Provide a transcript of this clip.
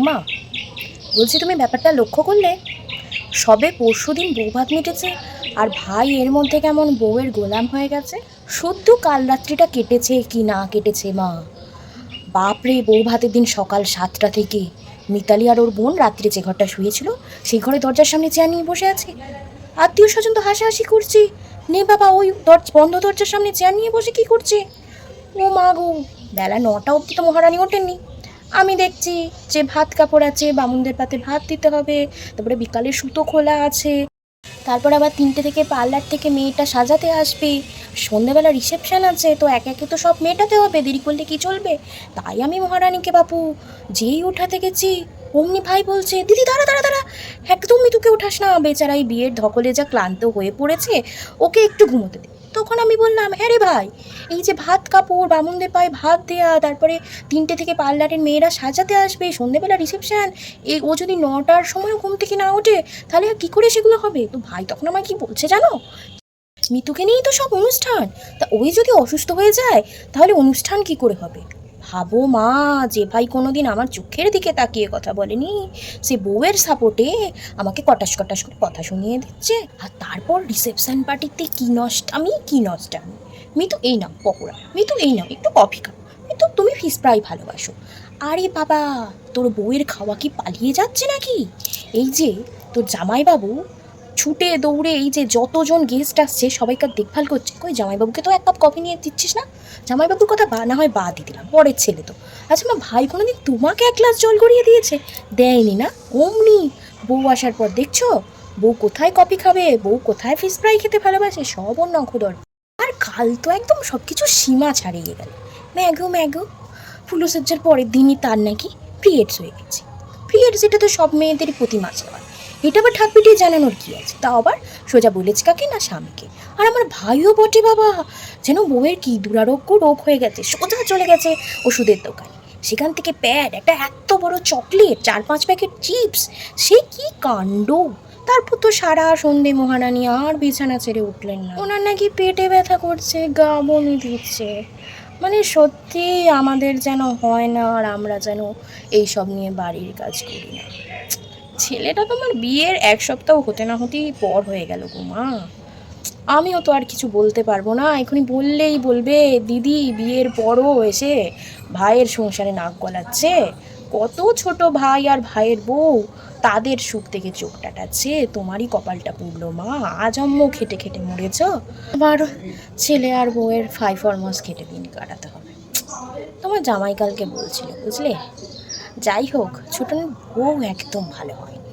মা, বলছি তুমি ব্যাপারটা লক্ষ্য করলে? সবে পরশুদিন বউ ভাত মিটেছে আর ভাই এর মধ্যে কেমন বউয়ের গোলাম হয়ে গেছে। শুধু কাল রাত্রিটা কেটেছে কি না কেটেছে মা! বাপরে, বউ ভাতের দিন সকাল 7টা থেকে মিতালি আর ওর বোন রাত্রে যে ঘরটা শুয়েছিল সেই ঘরে দরজার সামনে চেয়ার নিয়ে বসে আছে। আত্মীয় স্বজন তো হাসাহাসি করছে, নে বাবা ওই বন্ধ দরজার সামনে চেয়ার নিয়ে বসে কি করছে। ও মা গো, বেলা 9টা অবধি তো মহারানী ওঠেননি। আমি দেখছি যে ভাত কাপড় আছে, বামুনদের পাতে ভাত দিতে হবে, তারপরে বিকালে সুতো খোলা আছে, তারপর আবার 3টে থেকে পার্লার থেকে মেয়েটা সাজাতে আসবে, সন্ধ্যেবেলা রিসেপশন আছে, তো একে একে তো সব মেটাতে হবে, দেরি করলে কি চলবে। তাই আমি মহারানীকে বাপু যেই উঠাতে গেছি অমনি ভাই বলছে, দিদি দাঁড়া দাঁড়া দাঁড়া, একদম মিতুকে ওঠাস না, বেচারাই বিয়ের ধকলে যা ক্লান্ত হয়ে পড়েছে, ওকে একটু ঘুমোতে দে। তখন আমি বললাম, হ্যাঁ রে ভাই, এই যে ভাত কাপড়, বামুনদের পায়ে ভাত দেয়া, তারপরে 3টে থেকে পার্লারের মেয়েরা সাজাতে আসবে, সন্ধ্যেবেলা রিসেপশন, এই ও যদি 9টার সময় ঘুম থেকে না ওঠে তাহলে আর কী করে সেগুলো হবে। তো ভাই তখন আমায় কি বলছে জানো, মিতুকে নিয়েই তো সব অনুষ্ঠান, তা ওই যদি অসুস্থ হয়ে যায় তাহলে অনুষ্ঠান কি করে হবে। ভাবো মা, যে ভাই কোনোদিন আমার চোখের দিকে তাকিয়ে কথা বলেনি, সে বউয়ের সাপোর্টে আমাকে কটাস কটাস করে কথা শুনিয়ে দিচ্ছে। আর তারপর রিসেপশন পার্টিতে কি নষ্টামি কি নষ্টামি। মিতু এই নাও পকোড়া, মিতু এই নাও একটু কফি খাও, মিতু তুমি ফিশ ফ্রাই ভালোবাসো। আরে বাবা, তোর বউয়ের খাওয়া কি পালিয়ে যাচ্ছে নাকি? এই যে তোর জামাইবাবু ছুটে দৌড়ে এই যে যতজন গেস্ট আসছে সবাইকার দেখভাল করছে, কই জামাইবাবুকে তো 1 কাপ কফি নিয়ে দিচ্ছিস না? জামাইবাবুর কথা না হয় বাদই দিলাম, পরের ছেলে তো। আচ্ছা মা, ভাই কোনোদিন তোমাকে 1 গ্লাস জল গড়িয়ে দিয়েছে? দেয়নি না? অমনি বউ আসার পর দেখছো বউ কোথায় কফি খাবে, বউ কোথায় ফিশ ফ্রাই খেতে ভালোবাসে, সব ওর নখদর। আর কাল তো একদম সব কিছু সীমা ছাড়িয়ে গেল। ম্যাগো ম্যাগো, ফুলসজ্জার পরের দিনই তার নাকি পিরিয়ডস হয়ে গেছে। পিরিয়ডস, এটা তো সব মেয়েদেরই প্রতি মাসে হয়, এটা আবার ঠাক পিটিয়ে জানানোর কি আছে? তাও আবার সোজা বলেছ কাকে না স্বামীকে। আর আমার ভাইও বটে বাবা, যেন বউয়ের কি দুরারোগ্য রোগ হয়ে গেছে, সোজা চলে গেছে ওষুধের দোকানে, সেখান থেকে প্যাড, একটা এত বড় চকলেট, 4-5 প্যাকেট চিপস, সে কি কাণ্ড। তারপর তো সারা সন্ধে মহারানী আর বিছানা ছেড়ে উঠলেন না, ওনার নাকি পেটে ব্যথা করছে, গা বমি দিচ্ছে। মানে সত্যি আমাদের যেন হয় না, আর আমরা যেন এইসব নিয়ে বাড়ির কাজ করি না। ছেলেটা তোমার বিয়ের 1 সপ্তাহ হতে না হতেই পর হয়ে গেল গো মা। আমিও তো আর কিছু বলতে পারবো না, এখনই বললেই বলবে দিদি বিয়ের পরও এসে ভাইয়ের সংসারে নাক গলাচ্ছে, কত ছোট ভাই আর ভাইয়ের বউ, তাদের সুখ থেকে চোখ টাটাচ্ছে, তোমারই কপালটা পুড়লো মা, আজম্ম খেটে খেটে মরেছ, আবার ছেলে আর বউয়ের ফাইফরমাস খেটে দিন কাটাতে হবে। তোমার জামাইকালকে বলছিল বুঝলে। যাই হোক, ছোটনের বউ একদম ভালো হয়নি।